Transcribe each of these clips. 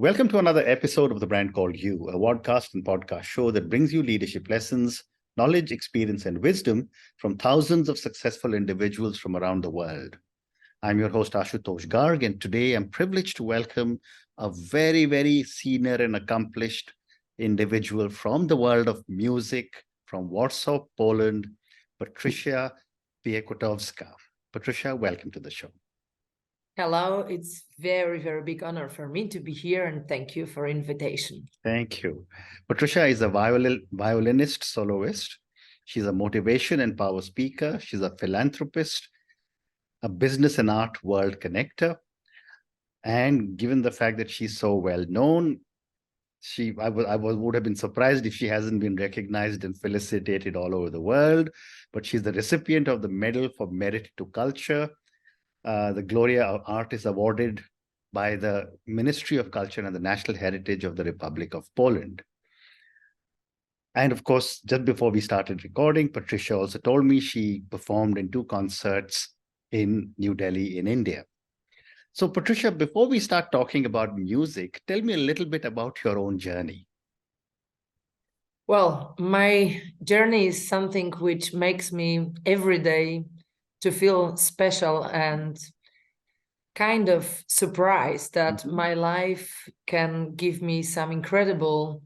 Welcome to another episode of The Brand Called You, a podcast and podcast show that brings you leadership lessons, knowledge, experience, and wisdom from thousands of successful individuals from around the world. I'm your host, Ashutosh Garg, and today I'm privileged to welcome a very, very senior and accomplished individual from the world of music, from Warsaw, Poland, Patrycja Piekutowska. Patrycja, welcome to the show. Hello, it's very, very big honor for me to be here, and thank you for invitation. Thank you. Patrycja is a violinist, soloist. She's a motivation and power speaker. She's a philanthropist, a business and art world connector. And given the fact that she's so well known, I would have been surprised if she hasn't been recognized and felicitated all over the world. But she's the recipient of the Medal for Merit to Culture. The Gloria Art is awarded by the Ministry of Culture and the National Heritage of the Republic of Poland. And of course, just before we started recording, Patrycja also told me she performed in 2 concerts in New Delhi in India. So Patrycja, before we start talking about music, tell me a little bit about your own journey. Well, my journey is something which makes me every day to feel special and kind of surprised that my life can give me some incredible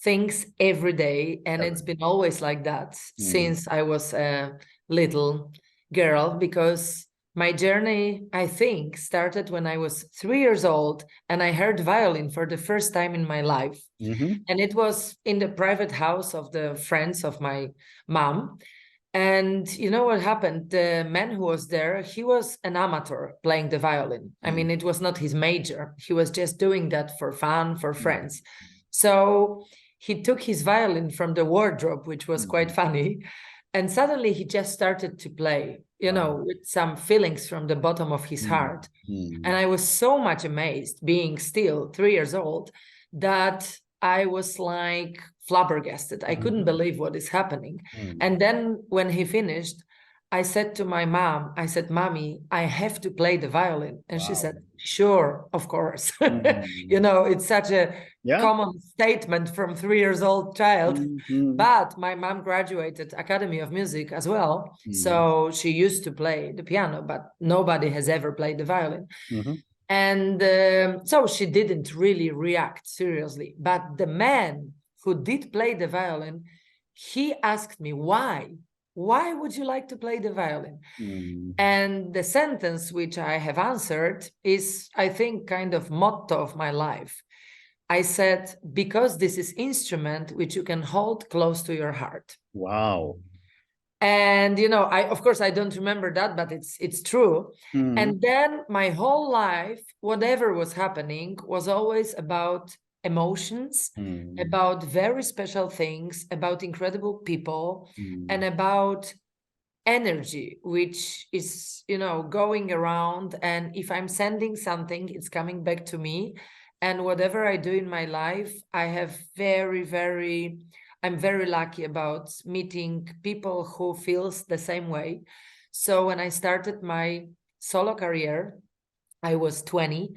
things every day. And it's been always like that since I was a little girl, because my journey, I think, started when I was 3 years old and I heard violin for the first time in my life. And it was in the private house of the friends of my mom. And you know what happened? The man who was there, he was an amateur playing the violin. I mean, it was not his major. He was just doing that for fun, for friends. So he took his violin from the wardrobe, which was quite funny. And suddenly he just started to play, you know, with some feelings from the bottom of his heart. And I was so much amazed, being still 3 years old, that I was like flabbergasted. I couldn't believe what is happening. And then when he finished, I said to my mom, I said, "Mommy, I have to play the violin." And she said, "Sure, of course." You know, it's such a common statement from 3 years old child. But my mom graduated Academy of Music as well. So she used to play the piano, but nobody has ever played the violin. And so she didn't really react seriously. But the man who did play the violin, he asked me, why? Why would you like to play the violin? And the sentence which I have answered is, I think, kind of motto of my life. I said, because this is instrument which you can hold close to your heart. Wow. And, you know, of course, I don't remember that, but it's true. And then my whole life, whatever was happening, was always about emotions, about very special things, about incredible people, and about energy, which is, you know, going around. And if I'm sending something, it's coming back to me. And whatever I do in my life, I have I'm very lucky about meeting people who feels the same way. So when I started my solo career, I was 20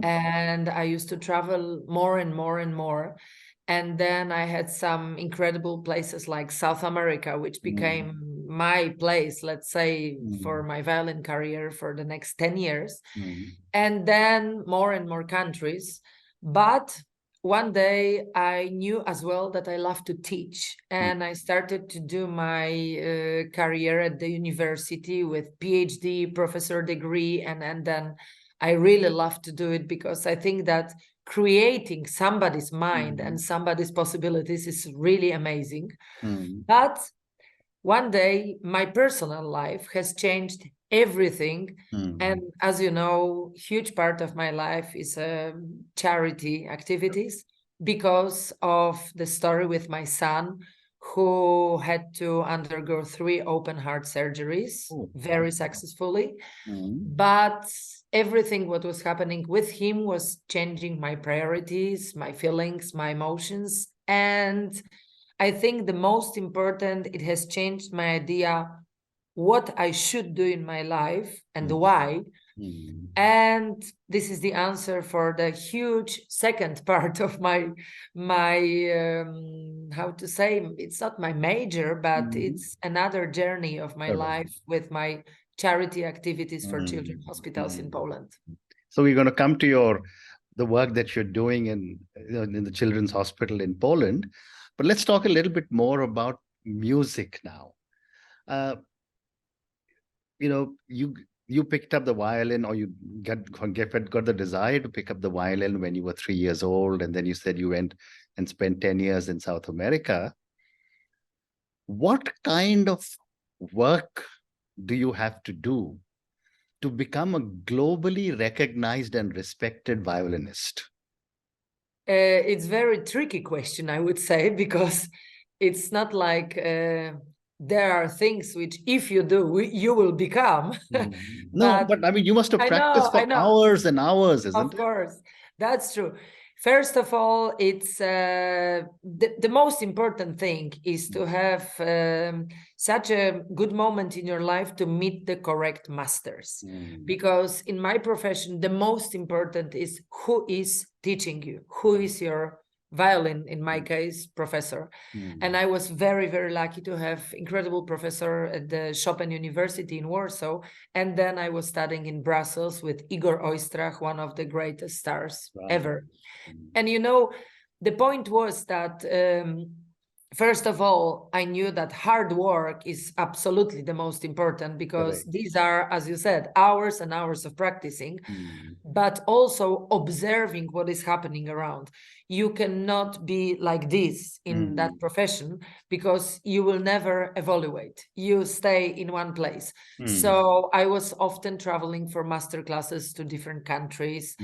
and I used to travel more and more and more. And then I had some incredible places like South America, which became my place, let's say, for my violin career for the next 10 years. And then more and more countries. But one day I knew as well that I love to teach. And I started to do my career at the university with PhD, professor degree. And then I really love to do it because I think that creating somebody's mind and somebody's possibilities is really amazing. But one day my personal life has changed everything. And as you know, huge part of my life is charity activities because of the story with my son, who had to undergo 3 open heart surgeries very successfully. But everything what was happening with him was changing my priorities, my feelings, my emotions. And I think the most important, it has changed my idea what I should do in my life and why. And this is the answer for the huge second part of my how to say, it's not my major, but it's another journey of my life with my charity activities for children hospitals in Poland. So we're going to come to the work that you're doing in the children's hospital in Poland, but let's talk a little bit more about music now. You picked up the violin, or you got the desire to pick up the violin when you were 3 years old, and then you said you went and spent 10 years in South America. What kind of work do you have to do to become a globally recognized and respected violinist? It's a very tricky question, I would say, because it's not like there are things which, if you do, you will become. No, but I mean, you must have practiced for hours and hours, isn't it? Of course, that's true. First of all, it's the most important thing is to have such a good moment in your life to meet the correct masters. Because in my profession, the most important is who is teaching you, who is your violin, in my case, professor. And I was very, very lucky to have incredible professor at the Chopin University in Warsaw. And then I was studying in Brussels with Igor Oistrach, one of the greatest stars ever. And the point was that first of all, I knew that hard work is absolutely the most important, because these are, as you said, hours and hours of practicing, but also observing what is happening around. You cannot be like this in that profession, because you will never evaluate. You stay in one place. So I was often traveling for master classes to different countries.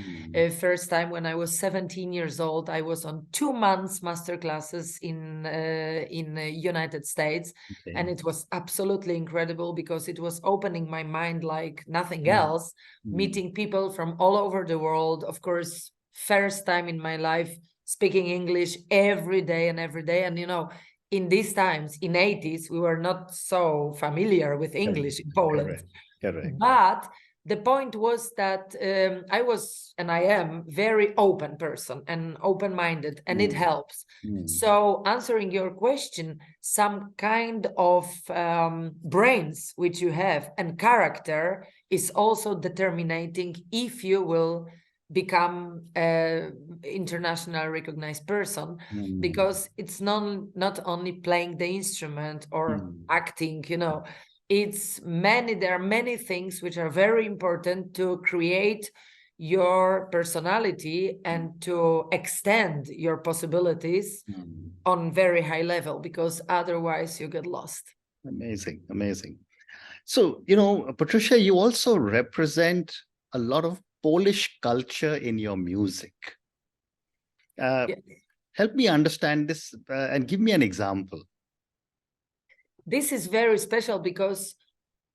First time when I was 17 years old, I was on 2 months master classes in the United States. And it was absolutely incredible, because it was opening my mind like nothing else, meeting people from all over the world. Of course, first time in my life speaking English every day. And in these times, in 80s, we were not so familiar with English in Poland. Correct. But the point was that I was, and I am, very open person and open-minded, and it helps. So answering your question, some kind of brains which you have and character is also determining if you will become an international recognized person, because it's not only playing the instrument or acting, there are many things which are very important to create your personality and to extend your possibilities on very high level, because otherwise you get lost. Amazing. So, Patrycja, you also represent a lot of Polish culture in your music. Help me understand this and give me an example. This is very special, because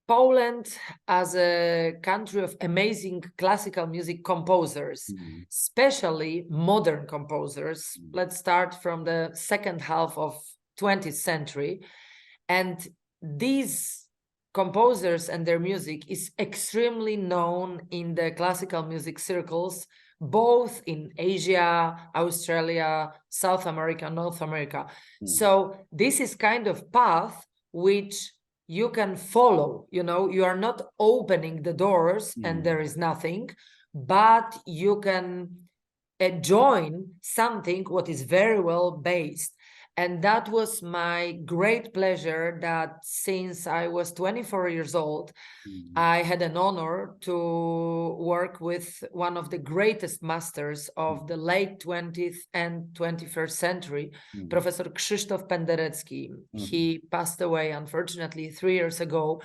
Poland, as a country of amazing classical music composers, especially modern composers, let's start from the second half of 20th century. And these composers and their music is extremely known in the classical music circles, both in Asia, Australia, South America, North America. So this is kind of path which you can follow. You are not opening the doors and there is nothing, but you can join something what is very well based. And that was my great pleasure, that since I was 24 years old, I had an honor to work with one of the greatest masters of the late 20th and 21st century, Professor Krzysztof Penderecki. He passed away, unfortunately, 3 years ago,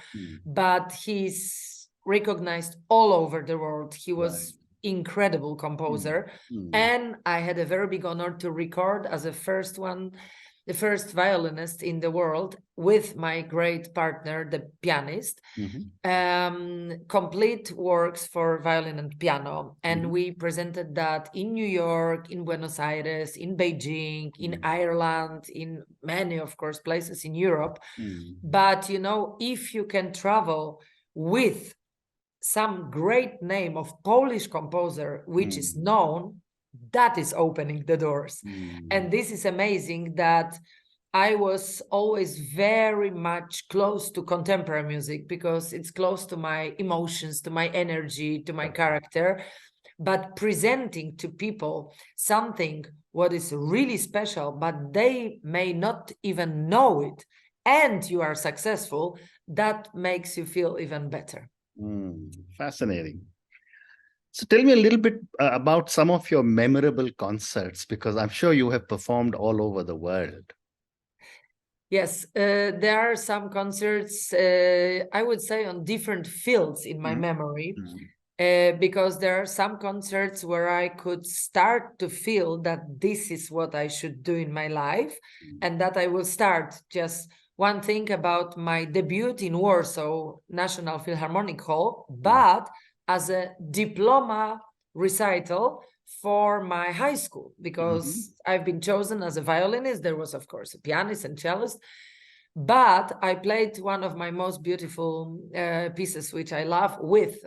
but he's recognized all over the world. He was incredible composer. And I had a very big honor to record as the first violinist in the world with my great partner, the pianist, complete works for violin and piano. And we presented that in New York, in Buenos Aires, in Beijing, in Ireland, in many, of course, places in Europe. But, if you can travel with some great name of Polish composer, which is known, that is opening the doors. And this is amazing that I was always very much close to contemporary music because it's close to my emotions, to my energy, to my character. But presenting to people something what is really special, but they may not even know it, and you are successful, that makes you feel even better. Fascinating. So tell me a little bit about some of your memorable concerts, because I'm sure you have performed all over the world. Yes, there are some concerts, I would say, on different fields in my memory, because there are some concerts where I could start to feel that this is what I should do in my life, and that I will start. Just one thing about my debut in Warsaw National Philharmonic Hall, but as a diploma recital for my high school, because I've been chosen as a violinist. There was, of course, a pianist and cellist, but I played one of my most beautiful pieces, which I love, with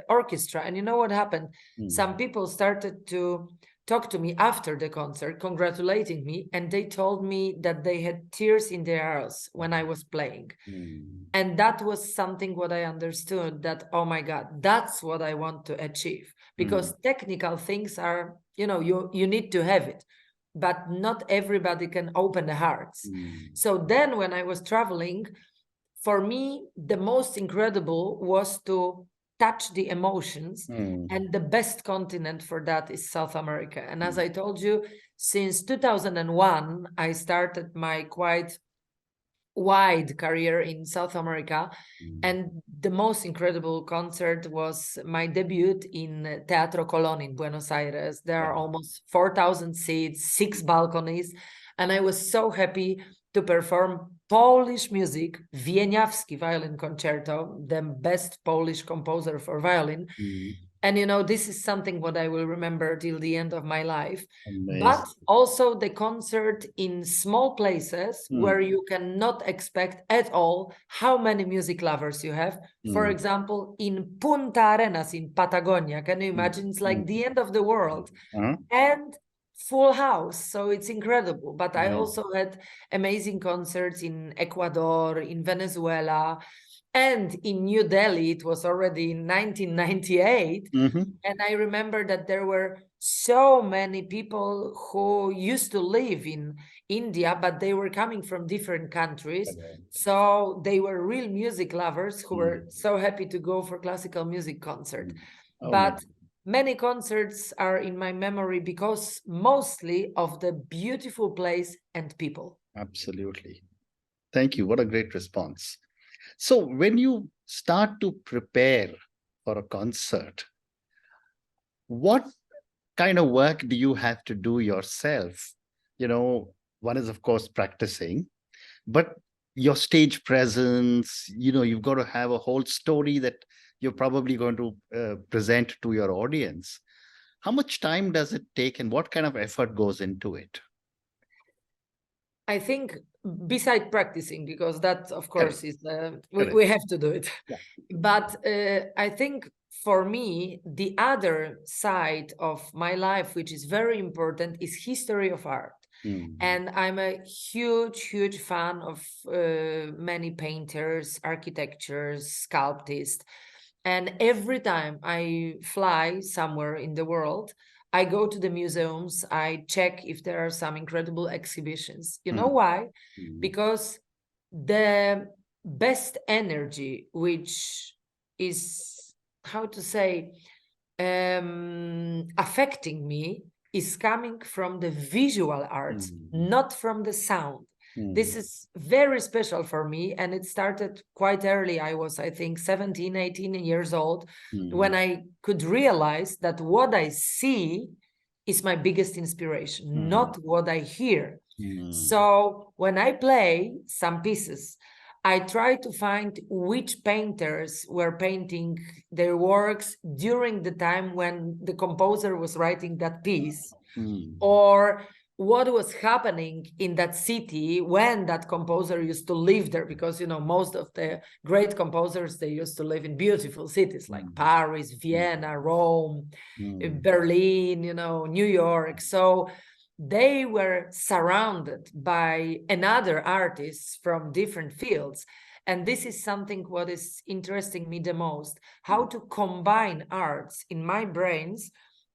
orchestra. And you know what happened? Some people started to talk to me after the concert, congratulating me, and they told me that they had tears in their eyes when I was playing. And that was something what I understood, that, oh my God, that's what I want to achieve. Because technical things are, you need to have it, but not everybody can open the hearts. So then when I was traveling, for me, the most incredible was to touch the emotions. And the best continent for that is South America. And as I told you, since 2001, I started my quite wide career in South America. And the most incredible concert was my debut in Teatro Colón in Buenos Aires. There are almost 4,000 seats, 6 balconies. And I was so happy to perform Polish music, Wieniawski violin concerto, the best Polish composer for violin. And, this is something what I will remember till the end of my life. Amazing. But also the concert in small places where you cannot expect at all how many music lovers you have. For example, in Punta Arenas in Patagonia. Can you imagine? It's like the end of the world. And full house. So it's incredible. But I also had amazing concerts in Ecuador, in Venezuela, and in New Delhi. It was already in 1998. And I remember that there were so many people who used to live in India, but they were coming from different countries. So they were real music lovers who were so happy to go for classical music concert. But many concerts are in my memory because mostly of the beautiful place and people. Absolutely. Thank you. What a great response. So when you start to prepare for a concert, what kind of work do you have to do yourself? One is, of course, practicing, but your stage presence, you've got to have a whole story that you're probably going to present to your audience. How much time does it take and what kind of effort goes into it? I think beside practicing, because that, of course, is we have to do it. But I think for me, the other side of my life, which is very important, is history of art. And I'm a huge fan of many painters, architectures, sculptists. And every time I fly somewhere in the world, I go to the museums, I check if there are some incredible exhibitions. You know why? Because the best energy, which is, how to say, affecting me, is coming from the visual arts, not from the sound. This is very special for me, and it started quite early. I was, I think, 17, 18 years old when I could realize that what I see is my biggest inspiration, not what I hear. So when I play some pieces, I try to find which painters were painting their works during the time when the composer was writing that piece, or what was happening in that city when that composer used to live there, because most of the great composers, they used to live in beautiful cities like Paris, Vienna, Rome, Berlin, New York. So they were surrounded by another artists from different fields. And this is something what is interesting me the most, how to combine arts in my brains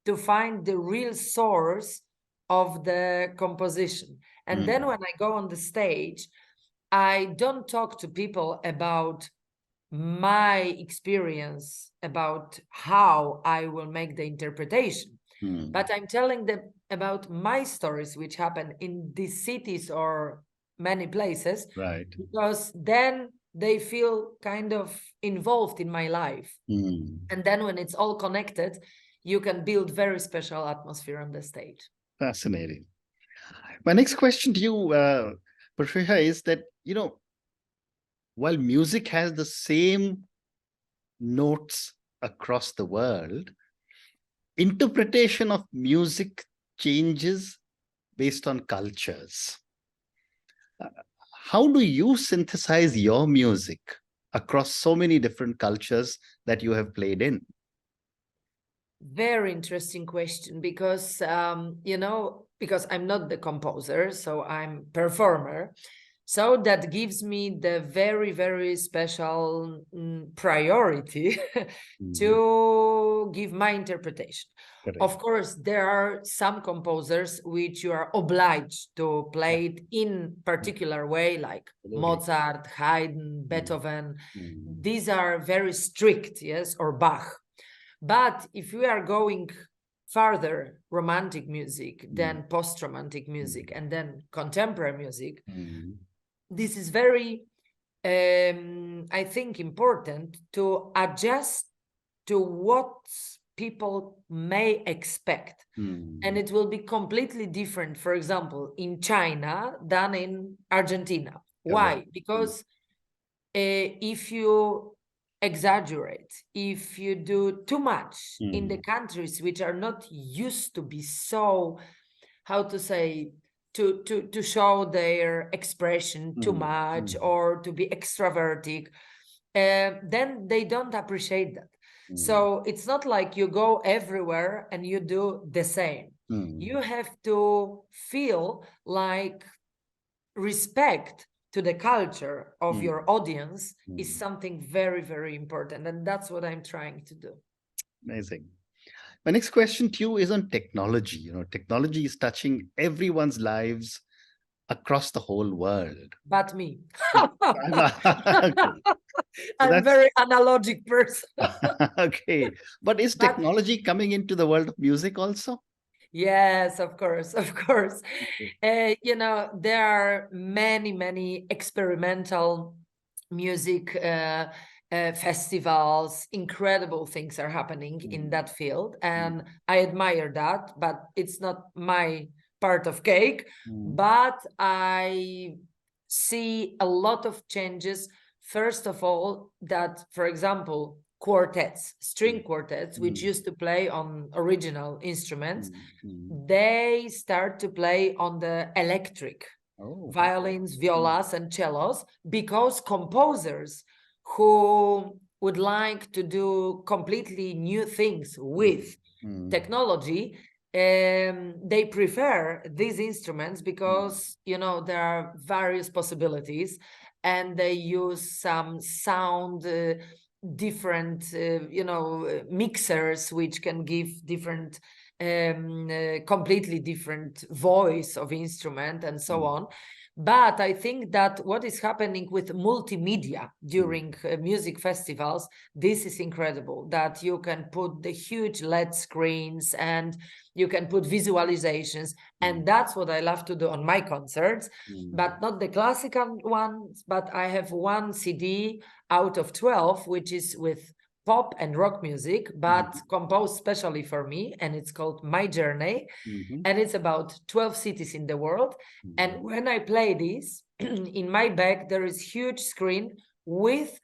to find the real source of the composition. And then when I go on the stage, I don't talk to people about my experience, about how I will make the interpretation, but I'm telling them about my stories, which happen in these cities or many places, Right. because then they feel kind of involved in my life. And then when it's all connected, you can build very special atmosphere on the stage. Fascinating. My next question to you, Patricia, is that, while music has the same notes across the world, interpretation of music changes based on cultures. How do you synthesize your music across so many different cultures that you have played in? Very interesting question, because because I'm not the composer, so I'm performer. So that gives me the very, very special priority to give my interpretation. Correct. Of course, there are some composers which you are obliged to play it in particular way, like Mozart, Haydn, Beethoven. These are very strict, yes, or Bach. But if we are going further, romantic music, then post-romantic music, and then contemporary music, this is very, I think, important to adjust to what people may expect. And it will be completely different, for example, in China than in Argentina. Why? Because if you exaggerate, if you do too much in the countries which are not used to be so, how to say, to show their expression too much or to be extrovertic, then they don't appreciate that. So it's not like you go everywhere and you do the same. You have to feel like respect to the culture of your audience is something very, very important. And that's what I'm trying to do. Amazing. My next question to you is on technology. Technology is touching everyone's lives across the whole world. But me. Okay. I'm a very analogic person. Okay. But is technology coming into the world of music also? Yes, of course, of course. There are many, many experimental music festivals. Incredible things are happening in that field, and I admire that, but it's not my part of cake. But I see a lot of changes. First of all, that, for example, quartets, string quartets, which used to play on original instruments, they start to play on the electric violins, violas, and cellos, because composers who would like to do completely new things with technology, they prefer these instruments because, there are various possibilities, and they use some sound different mixers which can give different completely different voice of instrument and so on. But I think that what is happening with multimedia during music festivals, this is incredible, that you can put the huge LED screens and you can put visualizations. And that's what I love to do on my concerts, but not the classical ones. But I have one CD out of 12, which is with pop and rock music, but composed specially for me, and it's called My Journey, and it's about 12 cities in the world. And when I play this, in my back there is huge screen with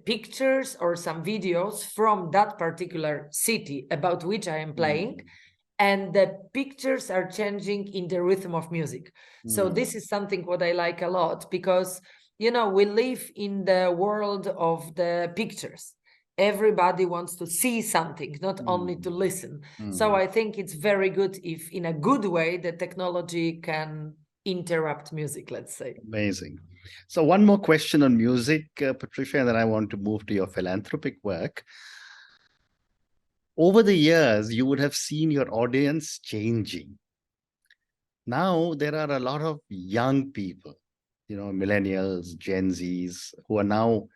pictures or some videos from that particular city about which I am playing, and the pictures are changing in the rhythm of music. So this is something what I like a lot, because, you know, we live in the world of the pictures. Everybody wants to see something, not only to listen. So I think it's very good if, in a good way, the technology can interrupt music, let's say. Amazing. So one more question on music, Patricia, and then I want to move to your philanthropic work. Over the years, you would have seen your audience changing. Now there are a lot of young people, you know, millennials, Gen Zs, who are now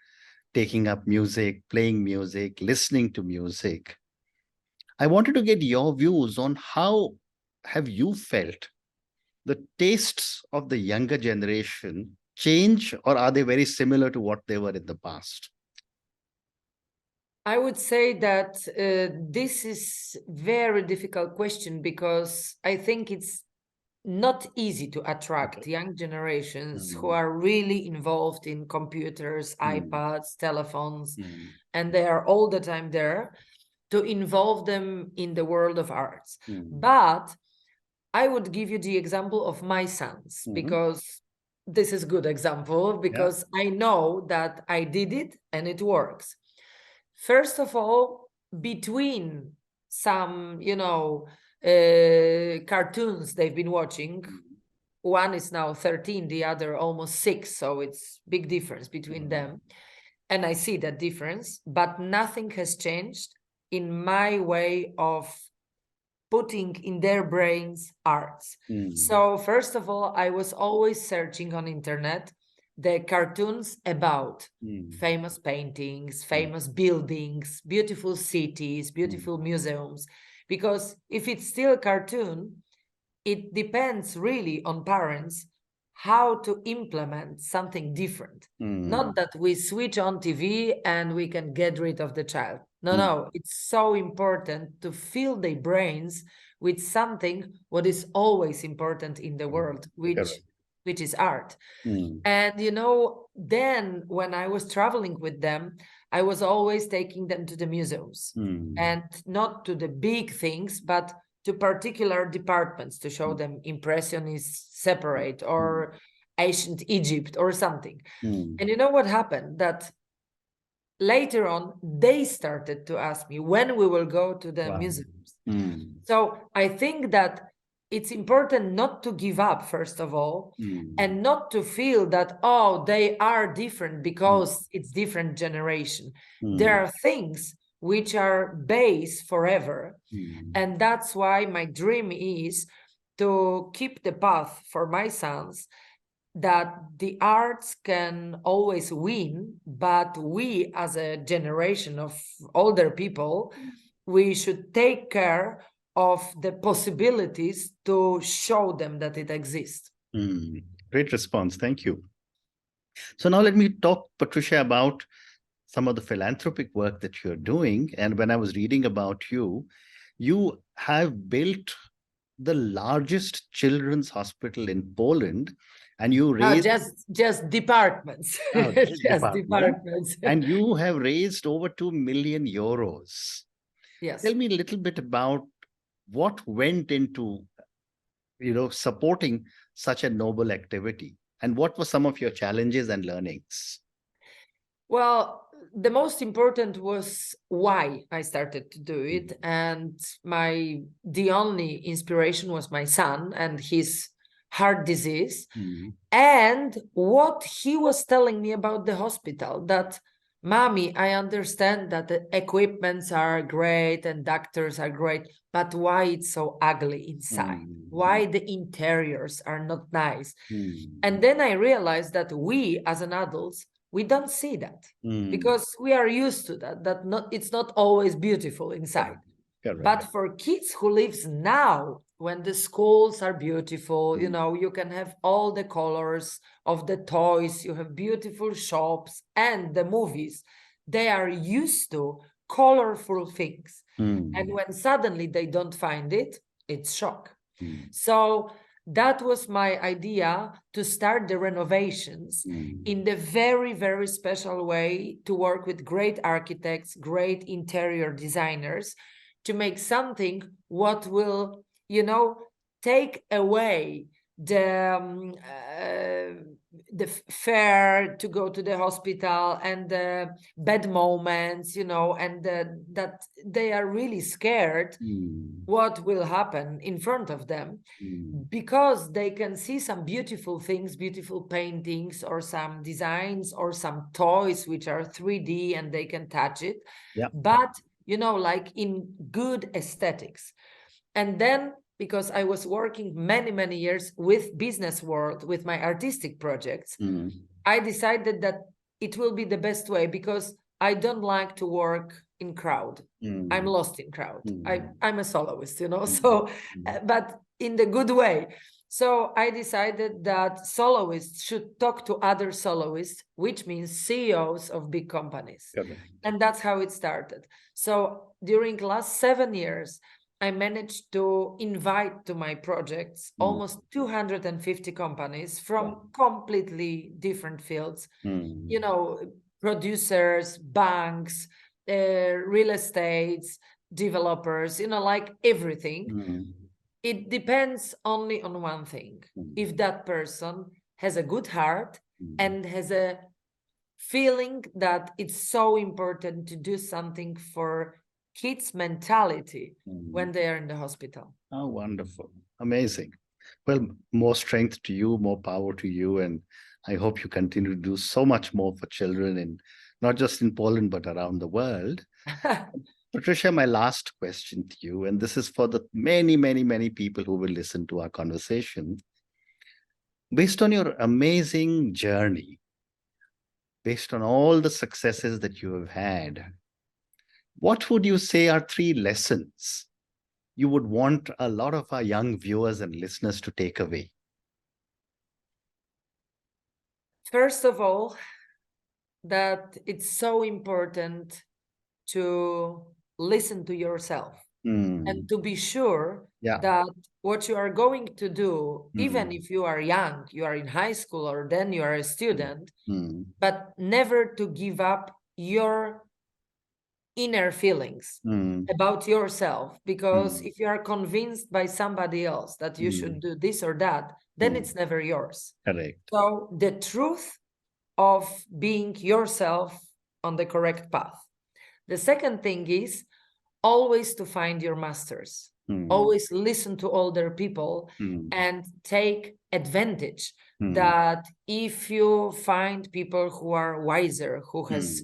taking up music, playing music, listening to music. I wanted to get your views on how have you felt the tastes of the younger generation change, or are they very similar to what they were in the past? I would say that this is very difficult question, because I think it's not easy to attract young generations who are really involved in computers, iPads, telephones, and they are all the time there, to involve them in the world of arts. But I would give you the example of my sons, because this is good example, because I know that I did it and it works. First of all, between some, you know, cartoons they've been watching, one is now 13, the other almost 6, so it's big difference between them. And I see that difference, but nothing has changed in my way of putting in their brains arts. So first of all, I was always searching on internet the cartoons about famous paintings, famous buildings, beautiful cities, beautiful museums. Because if it's still a cartoon, it depends really on parents how to implement something different. Not that we switch on TV and we can get rid of the child. No, it's so important to fill their brains with something what is always important in the world, which is art. And, you know, then when I was traveling with them, I was always taking them to the museums, and not to the big things, but to particular departments to show them Impressionist separate or ancient Egypt or something. And you know what happened? That later on, they started to ask me when we will go to the museums. So I think that it's important not to give up, first of all, and not to feel that, oh, they are different because it's different generation. There are things which are base forever. And that's why my dream is to keep the path for my sons, that the arts can always win, but we as a generation of older people, we should take care of the possibilities to show them that it exists. Great response. Thank you. So now let me talk, Patricia, about some of the philanthropic work that you're doing. And when I was reading about you, you have built the largest children's hospital in Poland, and you raised just departments. Just departments. And you have raised over 2 million euros. Yes. Tell me a little bit about what went into, you know, supporting such a noble activity, and what were some of your challenges and learnings? Well, the most important was why I started to do it. And the only inspiration was my son and his heart disease. And what he was telling me about the hospital, that, Mommy, I understand that the equipments are great and doctors are great, but why it's so ugly inside? Why the interiors are not nice? And then I realized that we as an adults, we don't see that because we are used to that it's not always beautiful inside. Correct. But for kids who lives now, when the schools are beautiful, you know, you can have all the colors of the toys, you have beautiful shops and the movies, they are used to colorful things. And when suddenly they don't find it, it's shock. So that was my idea, to start the renovations in the very, very special way, to work with great architects, great interior designers, to make something what will, you know, take away the fear to go to the hospital and the bad moments, you know, and that they are really scared what will happen in front of them, because they can see some beautiful things, beautiful paintings or some designs or some toys which are 3D and they can touch it. Yeah. But, you know, like in good aesthetics. And then, because I was working many, many years with business world, with my artistic projects, I decided that it will be the best way, because I don't like to work in crowd. I'm lost in crowd. I'm a soloist, you know, so, but in the good way. So I decided that soloists should talk to other soloists, which means CEOs of big companies. Correct. And that's how it started. So during last 7 years, I managed to invite to my projects almost 250 companies from completely different fields, you know, producers, banks, real estates, developers, you know, like everything. It depends only on one thing. If that person has a good heart and has a feeling that it's so important to do something for kids' mentality when they are in the hospital. Oh, wonderful. Amazing. Well, more strength to you, more power to you. And I hope you continue to do so much more for children, and not just in Poland, but around the world. Patricia, my last question to you, and this is for the many, many, many people who will listen to our conversation. Based on your amazing journey, based on all the successes that you have had, what would you say are 3 lessons you would want a lot of our young viewers and listeners to take away? First of all, that it's so important to listen to yourself and to be sure that what you are going to do, even if you are young, you are in high school or then you are a student, but never to give up your inner feelings about yourself, because if you are convinced by somebody else that you should do this or that, then it's never yours. Correct. So the truth of being yourself on the correct path. The second thing is always to find your masters. Always listen to older people and take advantage that if you find people who are wiser, who has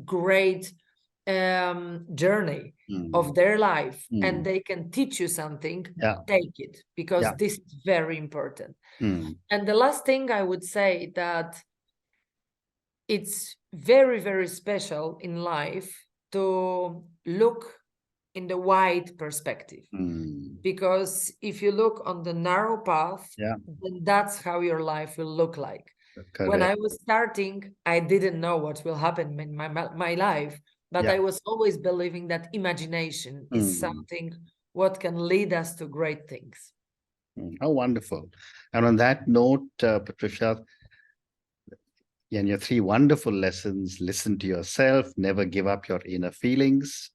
great journey of their life and they can teach you something, take it, because this is very important. And the last thing I would say, that it's very, very special in life to look in the wide perspective, because if you look on the narrow path, then that's how your life will look like. Correct. When I was starting, I didn't know what will happen in my life, but I was always believing that imagination is something what can lead us to great things. How wonderful. And on that note, Patricia, and your 3 wonderful lessons: listen to yourself, never give up your inner feelings.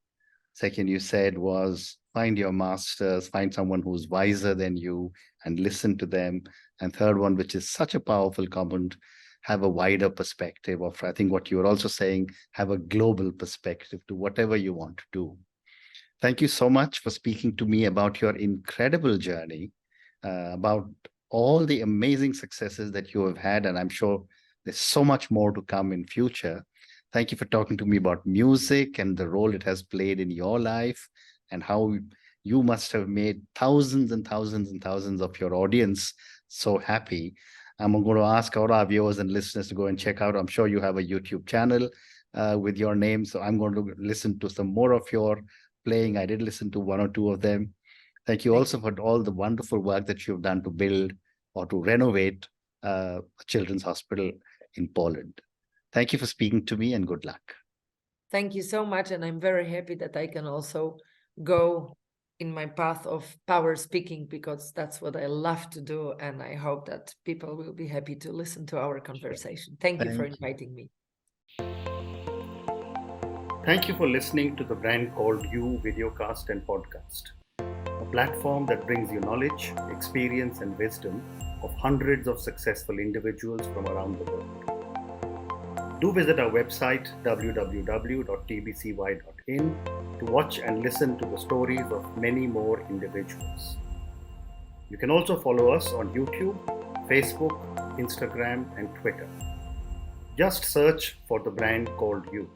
Second, you said, was find your masters, find someone who's wiser than you and listen to them. And third one, which is such a powerful comment, have a wider perspective of, I think what you were also saying, have a global perspective to whatever you want to do. Thank you so much for speaking to me about your incredible journey, about all the amazing successes that you have had. And I'm sure there's so much more to come in future. Thank you for talking to me about music and the role it has played in your life, and how you must have made thousands and thousands and thousands of your audience so happy. I'm going to ask all our viewers and listeners to go and check out. I'm sure you have a YouTube channel with your name, so I'm going to listen to some more of your playing. I did listen to 1 or 2 of them. Thank you also for all the wonderful work that you've done to build or to renovate a children's hospital in Poland. Thank you for speaking to me, and good luck. Thank you so much. And I'm very happy that I can also go in my path of power speaking, because that's what I love to do. And I hope that people will be happy to listen to our conversation. Thank you for inviting me. Thank you for listening to the brand called You videocast and podcast, a platform that brings you knowledge, experience, and wisdom of hundreds of successful individuals from around the world. Do visit our website www.tbcy.in to watch and listen to the stories of many more individuals. You can also follow us on YouTube, Facebook, Instagram, and Twitter. Just search for the brand called You.